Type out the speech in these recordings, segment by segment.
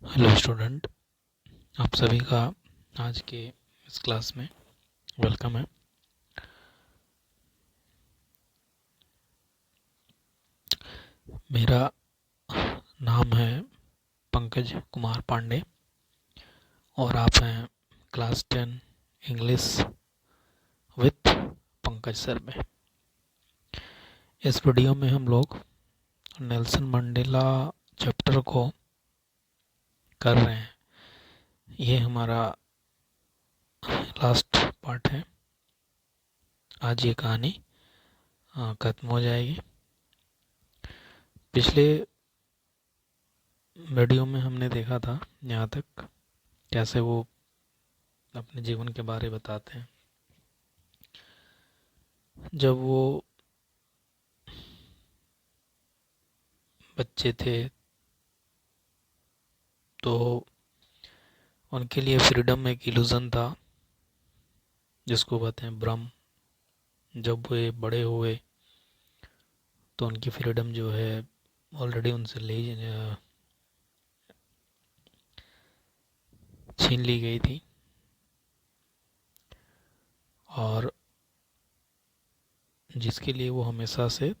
Hello student, आप सभी का आज के इस क्लास में वेलकम है। मेरा नाम है पंकज कुमार पांडे और आप हैं class 10 English with Pankaj sir में। इस वीडियो में हम लोग नेल्सन मंडेला चैप्टर को कर रहे हैं। ये हमारा लास्ट पार्ट है। आज ये कहानी ख़त्म हो जाएगी। पिछले वीडियो में हमने देखा था यहाँ तक कैसे वो अपने जीवन के बारे बताते हैं। जब वो बच्चे थे तो उनके लिए फ्रीडम एक इल्यूज़न था जिसको कहते हैं भ्रम। जब वे बड़े हुए तो उनकी फ्रीडम जो है ऑलरेडी उनसे ले छीन ली गई थी और जिसके लिए वो हमेशा से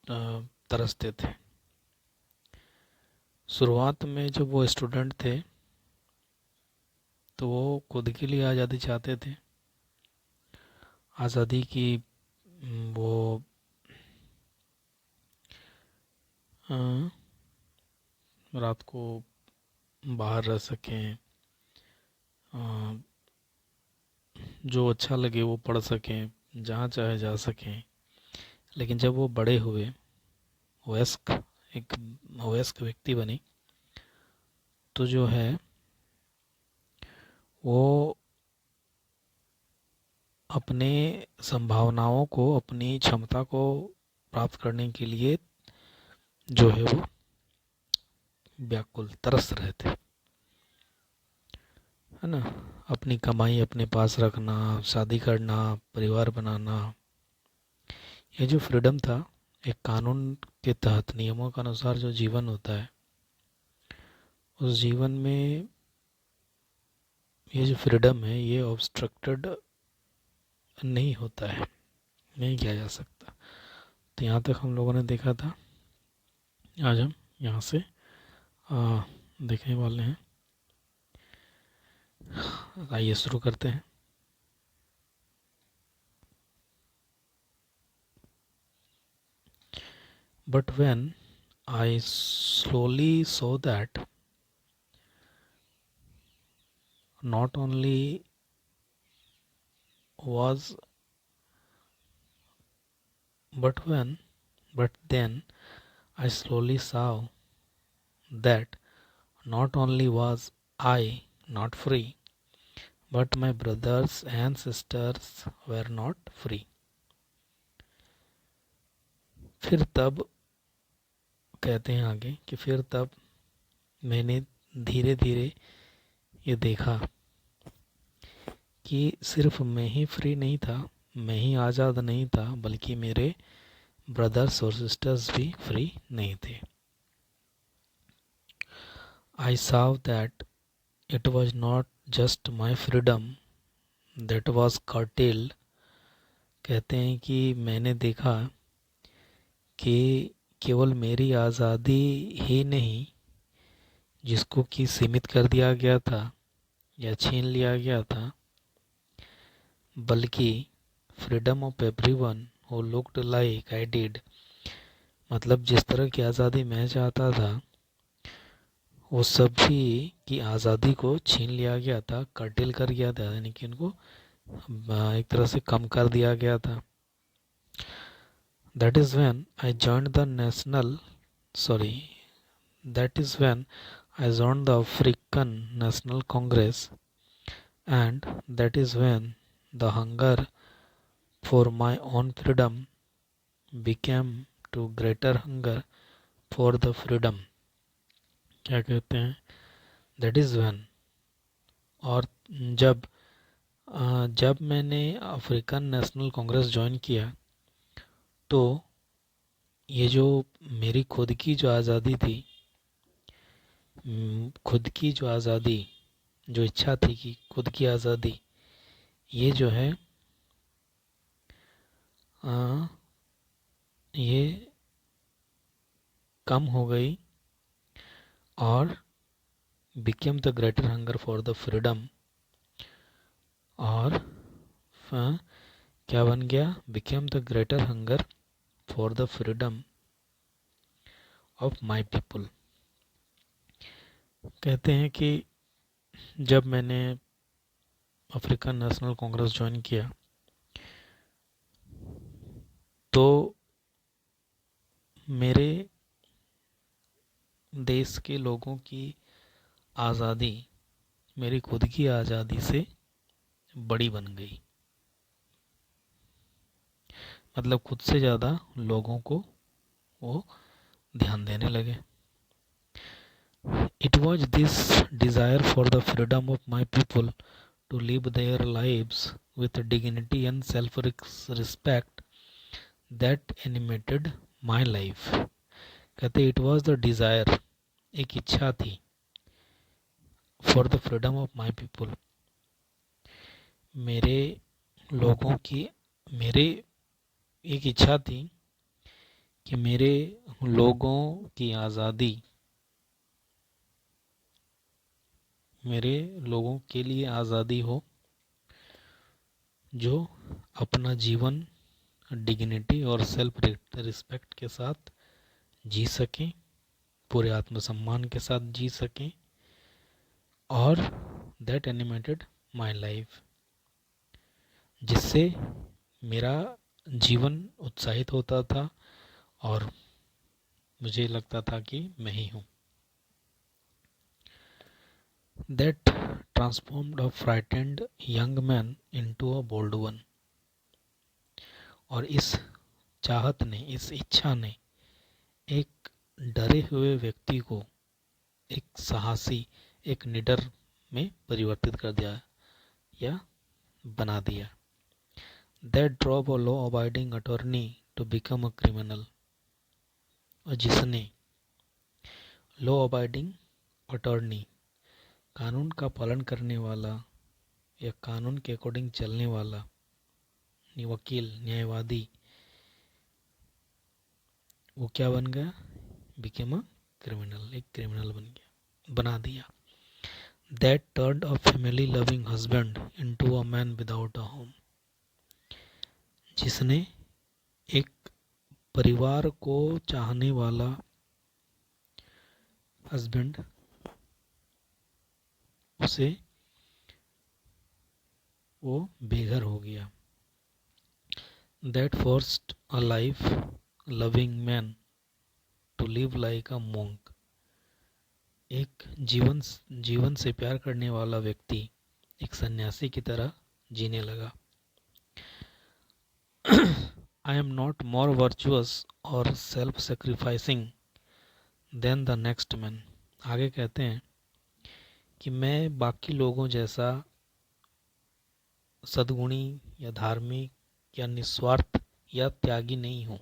तरसते थे। शुरुआत में जब वो स्टूडेंट थे तो वो खुद के लिए आज़ादी चाहते थे। आज़ादी की वो अ, रात को बाहर रह सकें, अ, जो अच्छा लगे वो पढ़ सकें, जहाँ चाहे जा सकें। लेकिन जब वो बड़े हुए, वयस्क एक वयस्क व्यक्ति बने, तो जो है वो अपने संभावनाओं को, अपनी क्षमता को प्राप्त करने के लिए जो है वो व्याकुल तरस रहे थे, है ना। अपनी कमाई अपने पास रखना, शादी करना, परिवार बनाना, ये जो फ्रीडम था, एक कानून के तहत नियमों के अनुसार जो जीवन होता है, उस जीवन में ये जो फ्रीडम है ये ऑब्स्ट्रक्टेड नहीं होता है, नहीं किया जा सकता। तो यहाँ तक हम लोगों ने देखा था। आज हम यहाँ से देखने वाले हैं। आइए शुरू करते हैं। But when I slowly saw that not only was but then I slowly saw that not only was I not free, but my brothers and sisters were not free. फिर तब कहते हैं आगे कि फिर तब मैंने धीरे धीरे ये देखा कि सिर्फ मैं ही फ्री नहीं था, मैं ही आज़ाद नहीं था, बल्कि मेरे ब्रदर्स और सिस्टर्स भी फ्री नहीं थे। I saw that it was not just my freedom that was curtailed. कहते हैं कि मैंने देखा कि केवल मेरी आज़ादी ही नहीं जिसको कि सीमित कर दिया गया था या छीन लिया गया था, बल्कि freedom of everyone who looked like I did. मतलब जिस तरह की आज़ादी मैं चाहता था वो सभी की आज़ादी को छीन लिया गया था, कर्टेल कर गया था, यानी कि उनको एक तरह से कम कर दिया गया था। That is when I joined the that is when I joined the African National Congress, and that is when the hunger for my own freedom became to greater hunger for the freedom. क्या कहते हैं? That is when, और जब जब मैंने African national Congress join किया तो ये जो मेरी खुद की जो आज़ादी थी खुद की जो आज़ादी, जो इच्छा थी कि खुद की आज़ादी, ये जो है ये कम हो गई और became the greater hunger for the freedom. और क्या बन गया? Became the greater hunger for the freedom of my people. कहते हैं कि जब मैंने अफ्रीकन नेशनल कांग्रेस ज्वाइन किया तो मेरे देश के लोगों की आज़ादी मेरी खुद की आज़ादी से बड़ी बन गई। मतलब खुद से ज़्यादा लोगों को वो ध्यान देने लगे। It was this desire for the freedom of my people to live their lives with dignity and self-respect that animated my life. कहते it was the desire, एक इच्छा थी, for the freedom of my people, मेरे लोगों की, मेरे एक इच्छा थी कि मेरे लोगों की आज़ादी, मेरे लोगों के लिए आज़ादी हो जो अपना जीवन डिग्निटी और सेल्फ रिस्पेक्ट के साथ जी सकें, पूरे आत्मसम्मान के साथ जी सकें। और दैट एनिमेटेड माई लाइफ, जिससे मेरा जीवन उत्साहित होता था और मुझे लगता था कि मैं ही हूँ। That transformed a frightened young man into a bold one. और इस चाहत ने, इस इच्छा ने एक डरे हुए व्यक्ति को एक साहसी, एक निडर में परिवर्तित कर दिया या बना दिया। That drove a law abiding attorney to become a criminal। और जिसने लॉ अबाइडिंग अटॉर्नी, कानून का पालन करने वाला या कानून के अकॉर्डिंग चलने वाला वकील, न्यायवादी, वो क्या बन गया? बिकेम अ क्रिमिनल, एक क्रिमिनल बन गया, बना दिया। That turned a family loving husband into a man without a home। जिसने एक परिवार को चाहने वाला हस्बैंड, उसे वो बेघर हो गया। That forced a life loving man to live like a monk। एक जीवन से प्यार करने वाला व्यक्ति एक सन्यासी की तरह जीने लगा। I am not more virtuous or self-sacrificing than the next man। आगे कहते हैं कि मैं बाकी लोगों जैसा सद्गुणी या धार्मिक या निस्वार्थ या त्यागी नहीं हूँ।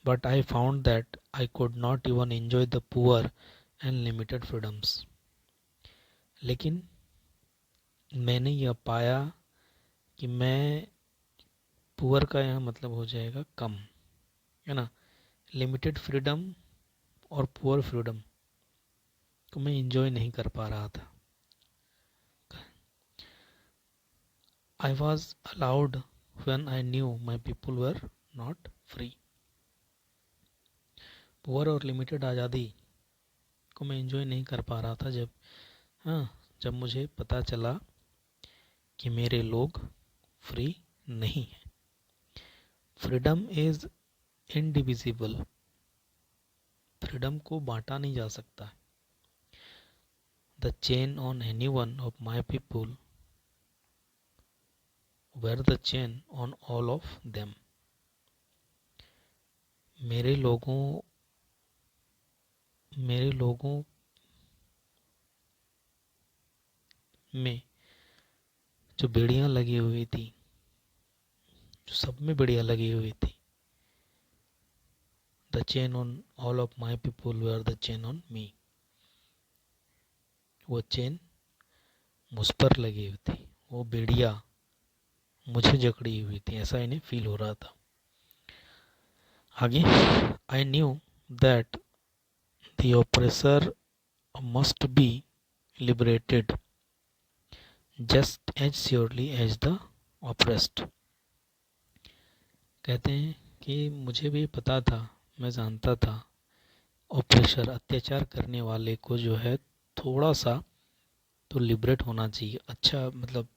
But I found that I could not even enjoy the poor and limited freedoms। लेकिन मैंने यह पाया कि मैं, पुअर का यहाँ मतलब हो जाएगा कम, है ना, लिमिटेड फ्रीडम और पुअर फ्रीडम को मैं एंजॉय नहीं कर पा रहा था। I was allowed when I knew my people were not free। Poor और लिमिटेड आज़ादी को मैं एंजॉय नहीं कर पा रहा था जब मुझे पता चला कि मेरे लोग फ्री नहीं हैं। Freedom is indivisible. फ्रीडम को बांटा नहीं जा सकता। The chain on any one of my people were the chain on all of them. मेरे लोगों में जो बेड़ियां लगी हुई थी, जो सब में बेड़ियां लगी हुई थी, the chain on all of my people were the chain on me. वो चेन मुझ पर लगी हुई थी, वो बेड़िया मुझे जकड़ी हुई थी, ऐसा इन्हें फील हो रहा था। आगे, I knew that the oppressor must be liberated just as surely as the oppressed. कहते हैं कि मुझे भी पता था, मैं जानता था, ऑपरेशर अत्याचार करने वाले को जो है थोड़ा सा तो लिबरेट होना चाहिए, अच्छा मतलब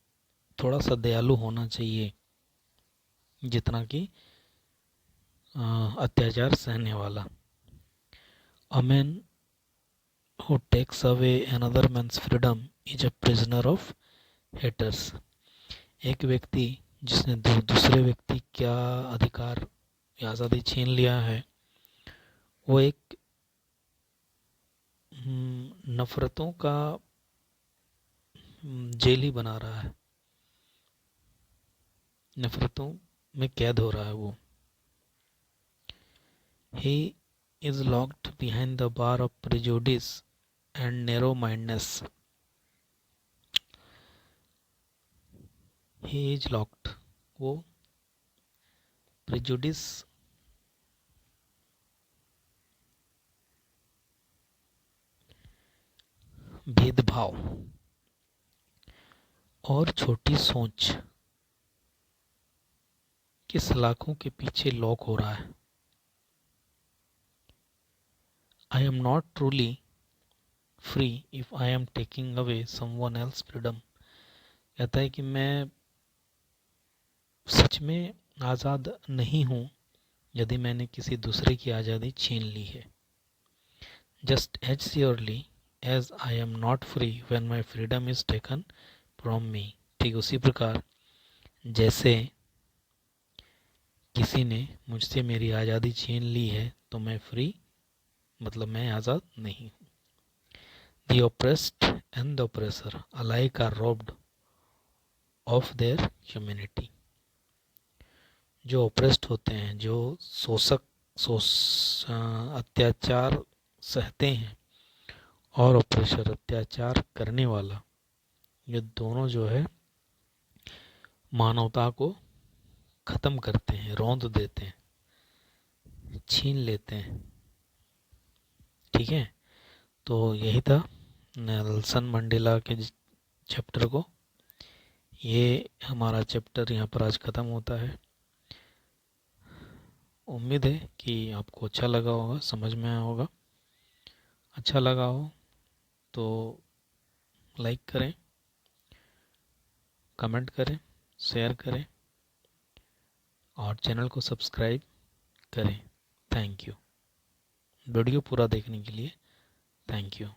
थोड़ा सा दयालु होना चाहिए, जितना कि अत्याचार सहने वाला। A man who takes away another man's freedom is a prisoner of haters. एक व्यक्ति जिसने दूसरे व्यक्ति का अधिकार या आज़ादी छीन लिया है, वो एक नफरतों का जेल ही बना रहा है, नफरतों में कैद हो रहा है वो। He is locked behind the bar of prejudice and narrow-mindedness. He is locked. वो prejudice भेदभाव और छोटी सोच के सलाखों के पीछे लॉक हो रहा है। I am not truly free if I am taking away someone else's freedom. कहता है कि मैं सच में आज़ाद नहीं हूँ यदि मैंने किसी दूसरे की आज़ादी छीन ली है। Just as surely as I am not free when my freedom is taken from me. ठीक उसी प्रकार जैसे किसी ने मुझसे मेरी आज़ादी छीन ली है तो मैं फ्री मतलब मैं आज़ाद नहीं हूँ। The oppressed and the oppressor alike are robbed of their humanity. जो ऑप्रेस्ड होते हैं, जो अत्याचार सहते हैं, और ऑपरेसर अत्याचार करने वाला, ये दोनों जो है मानवता को खत्म करते हैं, रौंद देते हैं, छीन लेते हैं। ठीक है, तो यही था नेल्सन मंडेला के चैप्टर को। ये हमारा चैप्टर यहाँ पर आज ख़त्म होता है। उम्मीद है कि आपको अच्छा लगा होगा, समझ में आया होगा। अच्छा लगा हो तो लाइक करें, कमेंट करें, शेयर करें और चैनल को सब्सक्राइब करें। Thank you. वीडियो पूरा देखने के लिए थैंक यू।